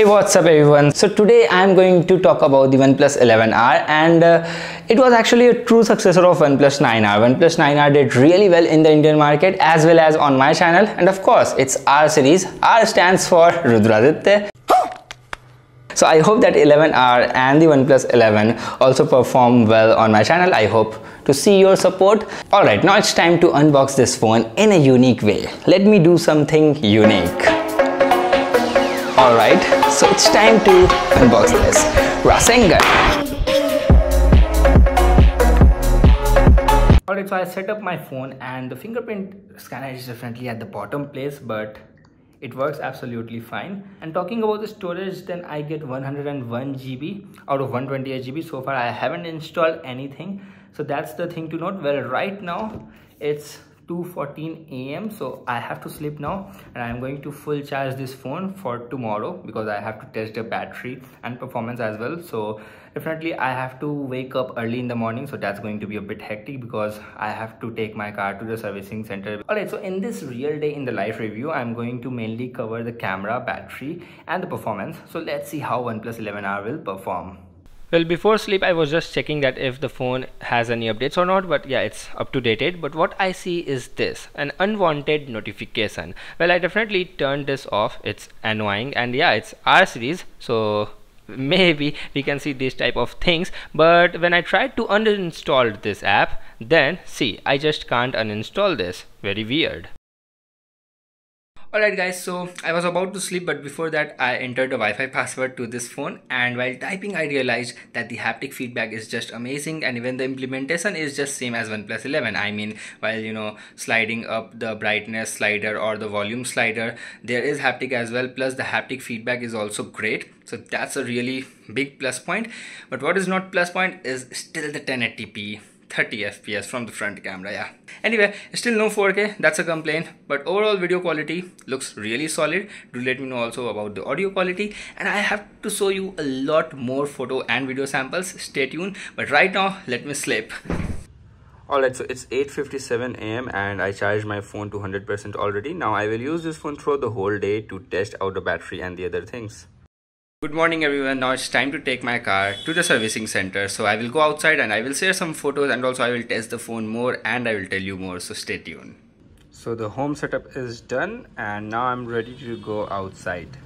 Hey, what's up everyone? So today I'm going to talk about the OnePlus 11R, and it was actually a true successor of OnePlus 9R. OnePlus 9R did really well in the Indian market as well as on my channel, and of course it's R series. R stands for Rudraditya. So I hope that 11R and the OnePlus 11 also perform well on my channel. I hope to see your support. Alright, now it's time to unbox this phone in a unique way. Let me do something unique. Alright, so it's time to unbox this Rasengan. Alright, so I set up my phone and the fingerprint scanner is definitely at the bottom place, but it works absolutely fine. And talking about the storage, then I get 101 GB out of 128 GB. So far I haven't installed anything, so that's the thing to note. Well, right now it's 2:14 AM, so I have to sleep now, and I'm going to full charge this phone for tomorrow because I have to test the battery and performance as well. So definitely I have to wake up early in the morning, so that's going to be a bit hectic because I have to take my car to the servicing center. Alright, so in this real day in the life review, I'm going to mainly cover the camera, battery and the performance. So let's see how OnePlus 11R will perform. Well, before sleep I was just checking that if the phone has any updates or not, but yeah, it's up to date. But what I see is this, an unwanted notification. Well, I definitely turned this off. It's annoying, and yeah, it's R series, so maybe we can see this type of things. But when I tried to uninstall this app, then see, I just can't uninstall this. Very weird. Alright guys, so I was about to sleep, but before that I entered the Wi-Fi password to this phone, and while typing I realized that the haptic feedback is just amazing, and even the implementation is just same as OnePlus 11. I mean, while sliding up the brightness slider or the volume slider, there is haptic as well, plus the haptic feedback is also great. So that's a really big plus point. But what is not plus point is still the 1080p 30 FPS from the front camera. Yeah, anyway, still no 4K, that's a complaint, but overall video quality looks really solid. Do let me know also about the audio quality, and I have to show you a lot more photo and video samples. Stay tuned, but right now let me sleep. Alright, so it's 8:57 AM and I charged my phone to 100% already. Now I will use this phone throughout the whole day to test out the battery and the other things. Good morning everyone. Now it's time to take my car to the servicing center. So I will go outside and I will share some photos, and also I will test the phone more and I will tell you more, so stay tuned. So the home setup is done and now I'm ready to go outside.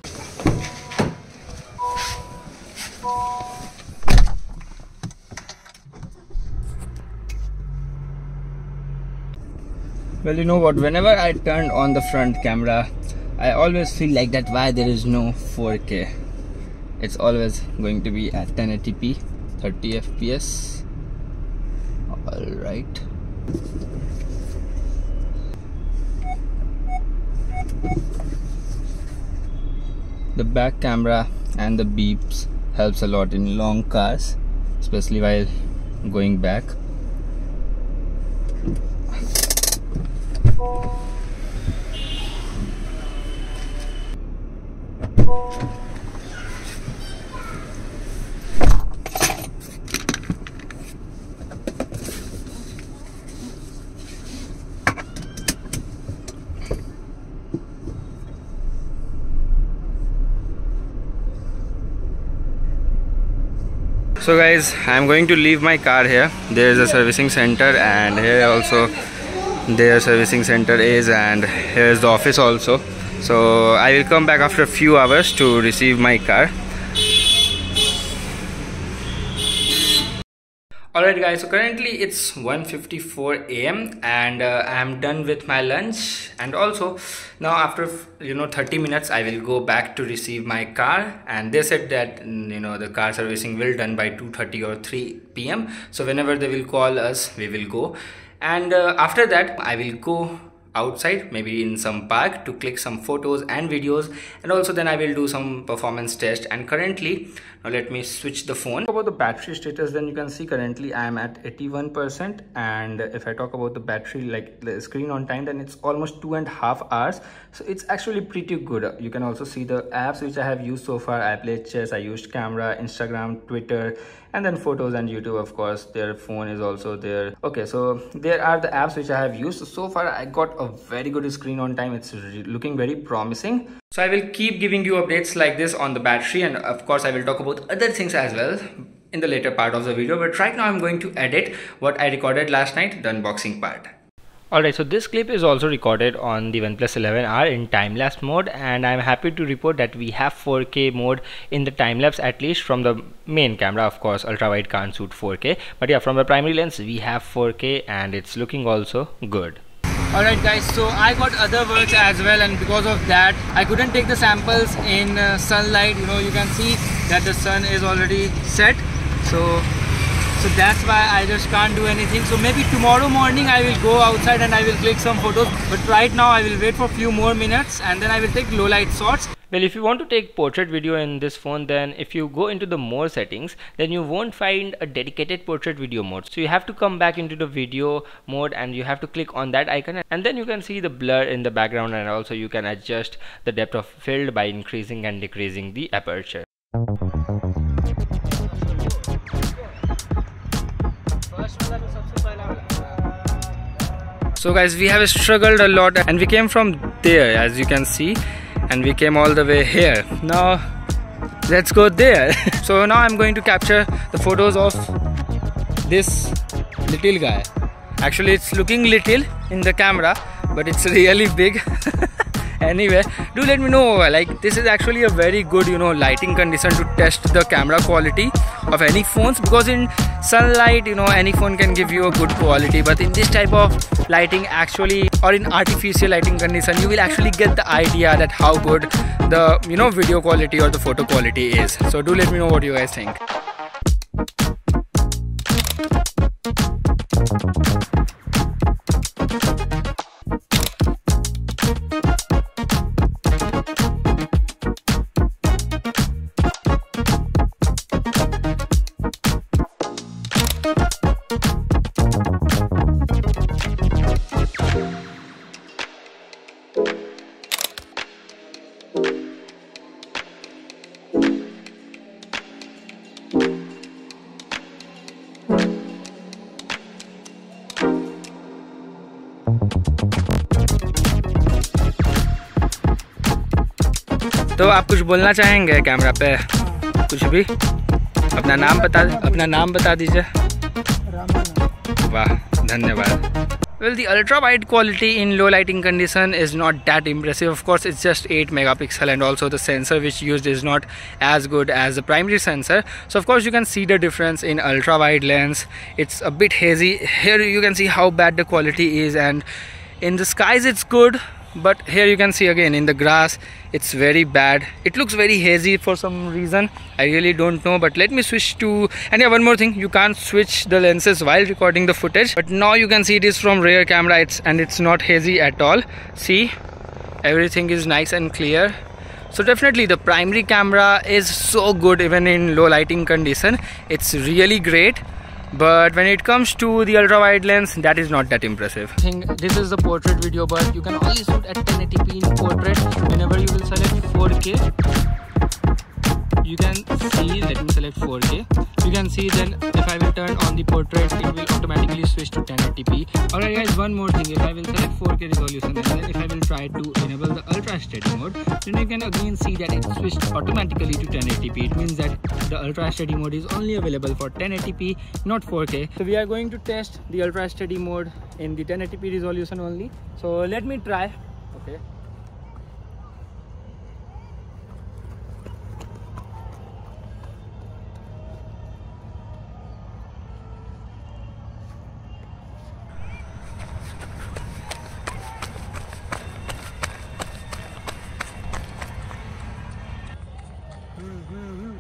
Well, you know what, whenever I turned on the front camera, I always feel like that why there is no 4K. It's always going to be at 1080p 30 FPS. Alright, the back camera and the beeps helps a lot in long cars, especially while going back. So guys, I'm going to leave my car here. There is a servicing center, and here also their servicing center is, and here is the office also. So I will come back after a few hours to receive my car. Alright guys, so currently it's 1:54 AM and I am done with my lunch, and also now after 30 minutes I will go back to receive my car, and they said that the car servicing will done by 2:30 or 3 PM. So whenever they will call us, we will go, and after that I will go outside, maybe in some park, to click some photos and videos, and also then I will do some performance test. And currently, now let me switch the phone. About the battery status, then you can see currently I am at 81%, and if I talk about the battery, like the screen on time, then it's almost 2.5 hours. So it's actually pretty good. You can also see the apps which I have used so far. I played chess, I used camera, Instagram, Twitter, and then photos and YouTube. Of course their phone is also there. Okay, so there are the apps which I have used. So far I got a a very good screen on time. It's looking very promising. So I will keep giving you updates like this on the battery, and of course I will talk about other things as well in the later part of the video. But right now I'm going to edit what I recorded last night, the unboxing part. Alright, so this clip is also recorded on the OnePlus 11R in time-lapse mode, and I'm happy to report that we have 4K mode in the time-lapse, at least from the main camera. Of course, ultra-wide can't shoot 4K, but yeah, from the primary lens we have 4K and it's looking also good. Alright guys, so I got other works as well, and because of that I couldn't take the samples in sunlight. You know, you can see that the sun is already set, so that's why I just can't do anything. So maybe tomorrow morning I will go outside and I will click some photos, but right now I will wait for a few more minutes and then I will take low light shots. Well, if you want to take portrait video in this phone, then if you go into the more settings, then you won't find a dedicated portrait video mode. So you have to come back into the video mode and you have to click on that icon, and then you can see the blur in the background, and also you can adjust the depth of field by increasing and decreasing the aperture. So guys, we have struggled a lot and we came from there, as you can see, and we came all the way here. Now let's go there. So now I'm going to capture the photos of this little guy. Actually it's looking little in the camera, but it's really big. Anyway, do let me know, like, this is actually a very good, you know, lighting condition to test the camera quality of any phones, because in sunlight, you know, any phone can give you a good quality, but in this type of lighting actually, or in artificial lighting condition, you will actually get the idea that how good the, you know, video quality or the photo quality is. So do let me know what you guys think. तो आप कुछ बोलना चाहेंगे camera पे? कुछ भी? अपना नाम बता दीजिए। वाह, धन्यवाद। Well, the ultra wide quality in low lighting condition is not that impressive. Of course, it's just 8 megapixel, and also the sensor which used is not as good as the primary sensor. So of course you can see the difference in ultra wide lens. It's a bit hazy. Here you can see how bad the quality is, and in the skies it's good, but here you can see again in the grass it's very bad. It looks very hazy for some reason, I really don't know. But let me switch to, and yeah, one more thing, you can't switch the lenses while recording the footage, but now you can see it is from rear camera, it's not hazy at all. See, everything is nice and clear. So definitely the primary camera is so good even in low lighting condition. It's really great. But when it comes to the ultra wide lens, that is not that impressive. I think this is the portrait video, but you can only shoot at 1080p in portrait. Whenever you will select 4K, you can see, let me select 4K. You can see then if I will turn on the portrait, it will automatically switch to 1080p. Alright guys, one more thing, if I will select 4K resolution and then if I will try to enable the ultra steady mode, then you can again see that it switched automatically to 1080p. It means that the ultra steady mode is only available for 1080p, not 4K. So we are going to test the ultra steady mode in the 1080p resolution only. So let me try. Okay.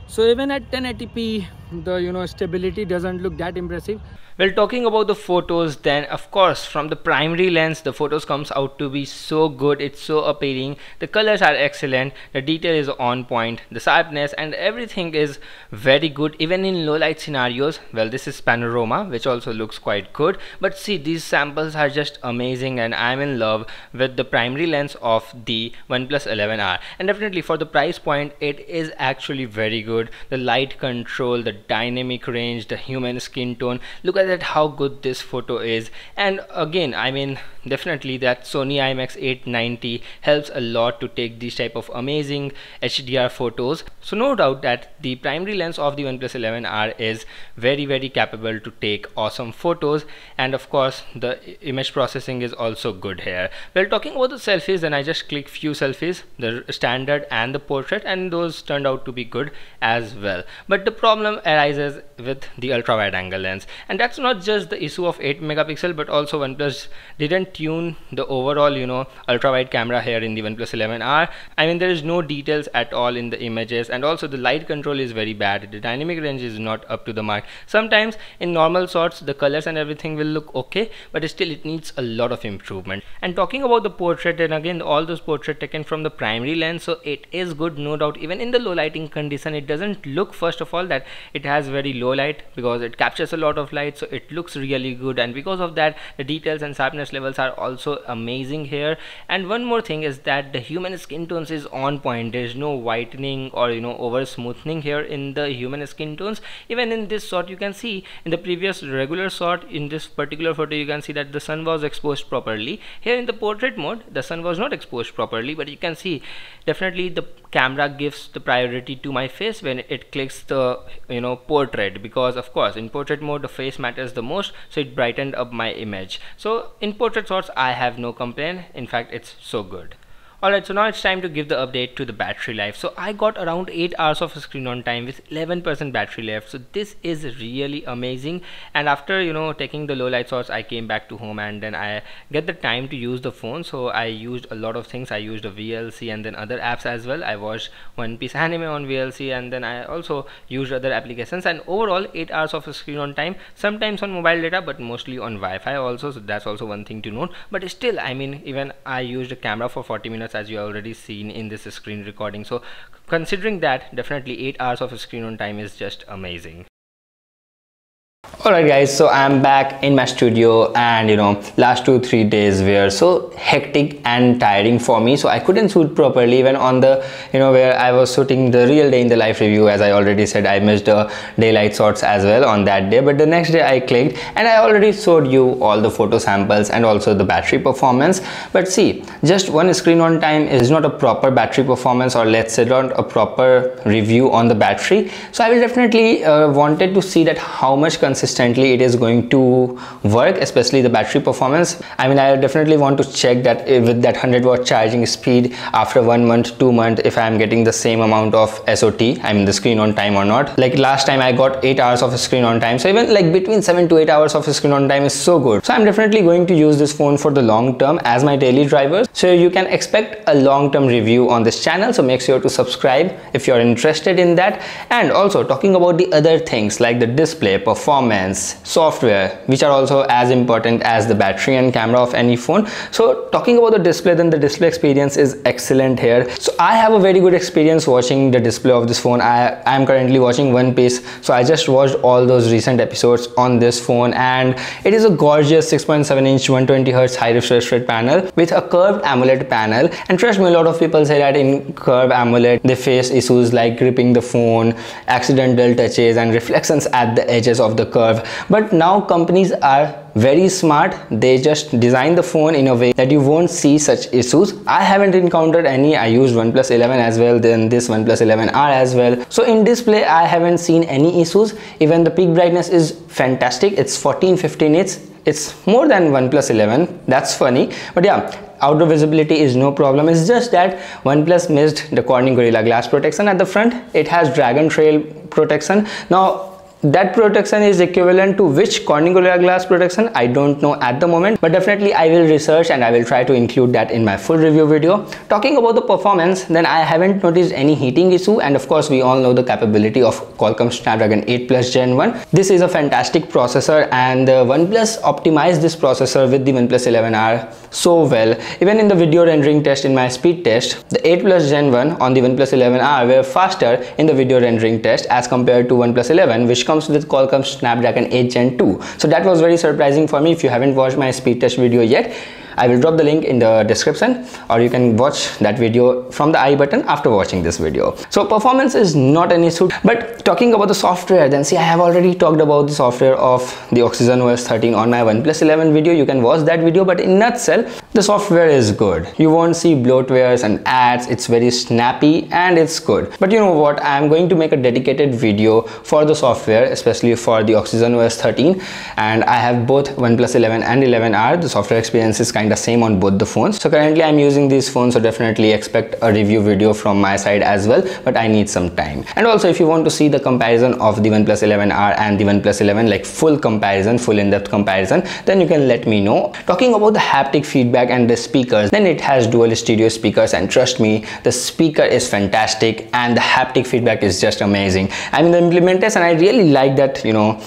So even at 1080p, the stability doesn't look that impressive. Well, talking about the photos, then of course from the primary lens the photos comes out to be so good. It's so appealing, the colors are excellent, the detail is on point, the sharpness and everything is very good even in low light scenarios. Well, this is panorama, which also looks quite good, but see, these samples are just amazing and I'm in love with the primary lens of the OnePlus 11R, and definitely for the price point it is actually very good. The light control, the dynamic range, the human skin tone, look at that how good this photo is. And again, I mean, definitely that Sony IMX 890 helps a lot to take these type of amazing HDR photos. So no doubt that the primary lens of the OnePlus 11R is very capable to take awesome photos, and of course the image processing is also good here. Well, talking about the selfies, then I just clicked few selfies, the standard and the portrait, and those turned out to be good as well. But the problem arises with the ultra wide angle lens, and that's not just the issue of 8 megapixel, but also OnePlus didn't tune the overall ultra wide camera here in the OnePlus 11R. I mean, there is no details at all in the images, and also the light control is very bad. The dynamic range is not up to the mark. Sometimes in normal shots the colors and everything will look okay, but still it needs a lot of improvement. And talking about the portrait, and again all those portraits taken from the primary lens, so it is good, no doubt. Even in the low lighting condition, it doesn't look, first of all, that it has very low light, because it captures a lot of light, so it looks really good, and because of that the details and sharpness levels are also amazing here. And one more thing is that the human skin tones is on point. There is no whitening or over smoothing here in the human skin tones. Even in this shot you can see, in the previous regular shot, in this particular photo you can see that the sun was exposed properly. Here in the portrait mode the sun was not exposed properly, but you can see definitely the camera gives the priority to my face when it clicks the portrait, because of course in portrait mode the face matters the most, so it brightened up my image. So in portrait shots I have no complaint, in fact it's so good. Alright, so now it's time to give the update to the battery life. So I got around 8 hours of screen on time with 11% battery left. So this is really amazing. And after taking the low light shots, I came back to home, and then I get the time to use the phone. So I used a lot of things. I used a VLC and then other apps as well. I watched One Piece anime on VLC, and then I also used other applications. And overall 8 hours of screen on time, sometimes on mobile data, but mostly on Wi-Fi also. So that's also one thing to note. But still, I mean, even I used a camera for 40 minutes, as you already seen in this screen recording. So considering that, definitely 8 hours of screen on time is just amazing. Alright guys, so I'm back in my studio, and last 2-3 days were so hectic and tiring for me, so I couldn't shoot properly. Even on the where I was shooting the real day in the life review, as I already said, I missed the daylight shots as well on that day. But the next day I clicked, and I already showed you all the photo samples and also the battery performance. But see, just one screen on time is not a proper battery performance, or let's say not a proper review on the battery. So I will definitely wanted to see that how much consistently it is going to work, especially the battery performance. I mean, I definitely want to check that with that 100-watt charging speed after 1 month, 2 months, if I am getting the same amount of SOT, I mean the screen on time, or not. Like last time I got 8 hours of screen on time, so even like between 7 to 8 hours of screen on time is so good. So I'm definitely going to use this phone for the long term as my daily driver. So you can expect a long-term review on this channel, so make sure to subscribe if you're interested in that. And also talking about the other things like the display, performance, software, which are also as important as the battery and camera of any phone. So talking about the display, then the display experience is excellent here. So I have a very good experience watching the display of this phone. I am currently watching One Piece, so I just watched all those recent episodes on this phone, and it is a gorgeous 6.7-inch 120Hz high refresh rate panel with a curved AMOLED panel. And trust me, a lot of people say that in curved AMOLED they face issues like gripping the phone, accidental touches and reflections at the edges of the curve. But now companies are very smart. They just design the phone in a way that you won't see such issues. I haven't encountered any. I used OnePlus 11 as well, then this OnePlus 11R as well. So in display I haven't seen any issues. Even the peak brightness is fantastic. It's 1450 nits. It's more than OnePlus 11. That's funny. But yeah, outdoor visibility is no problem. It's just that OnePlus missed the Corning Gorilla Glass protection at the front. It has Dragon Trail protection. Now that protection is equivalent to which Corning Gorilla Glass protection, I don't know at the moment, but definitely I will research and I will try to include that in my full review video. Talking about the performance, then I haven't noticed any heating issue, and of course we all know the capability of Qualcomm Snapdragon 8 Plus Gen 1. This is a fantastic processor, and OnePlus optimized this processor with the OnePlus 11R so well. Even in the video rendering test, in my speed test, the 8 Plus Gen 1 on the OnePlus 11R were faster in the video rendering test as compared to OnePlus 11, which comes with Qualcomm Snapdragon 8 Gen 2. So that was very surprising for me. If you haven't watched my speed test video yet, I will drop the link in the description, or you can watch that video from the I button after watching this video. So performance is not an issue, but talking about the software, then see, I have already talked about the software of the Oxygen OS 13 on my OnePlus 11 video. You can watch that video, but in nutshell, the software is good. You won't see bloatwares and ads. It's very snappy and it's good. But you know what, I am going to make a dedicated video for the software, especially for the Oxygen OS 13, and I have both OnePlus 11 and 11R. The software experience is kind of same on both the phones. So currently I'm using these phones, so definitely expect a review video from my side as well, but I need some time. And also, if you want to see the comparison of the OnePlus 11R and the OnePlus 11, like full comparison, full in-depth comparison, then you can let me know. Talking about the haptic feedback and the speakers, then it has dual stereo speakers, and trust me, the speaker is fantastic and the haptic feedback is just amazing. I mean, the implementation, I really like that, you know,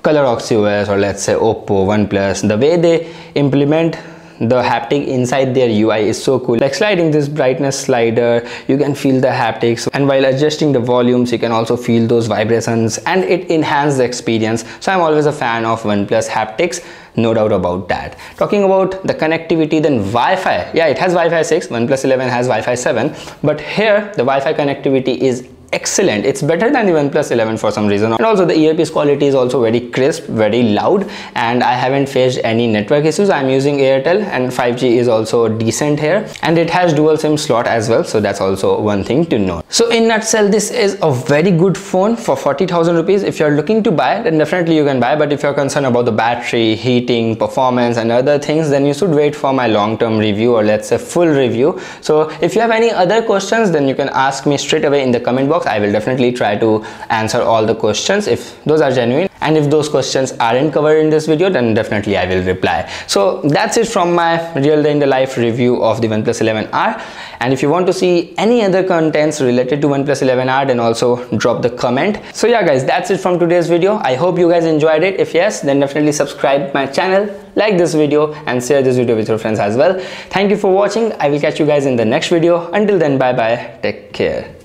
ColorOxyOS or let's say Oppo, OnePlus, the way they implement the haptic inside their UI is so cool. Like sliding this brightness slider, you can feel the haptics, and while adjusting the volumes, you can also feel those vibrations, and it enhances the experience. So I'm always a fan of OnePlus haptics, no doubt about that. Talking about the connectivity, then Wi-Fi, yeah, it has Wi-Fi 6, OnePlus 11 has Wi-Fi 7, but here the Wi-Fi connectivity is excellent. It's better than the OnePlus 11 for some reason. And also the earpiece quality is also very crisp, very loud, and I haven't faced any network issues. I'm using Airtel and 5G is also decent here, and it has dual SIM slot as well, so that's also one thing to know. So in nutshell, this is a very good phone for 40,000 rupees. If you're looking to buy, then definitely you can buy, but if you're concerned about the battery, heating, performance and other things, then you should wait for my long-term review, or let's say full review. So if you have any other questions, then you can ask me straight away in the comment box. I will definitely try to answer all the questions if those are genuine, and if those questions aren't covered in this video, then definitely I will reply. So that's it from my real day in the life review of the OnePlus 11R. And if you want to see any other contents related to OnePlus 11R, then also drop the comment. So yeah guys, that's it from today's video. I hope you guys enjoyed it. If yes, then definitely subscribe my channel, like this video and share this video with your friends as well. Thank you for watching. I will catch you guys in the next video. Until then, bye bye, take care.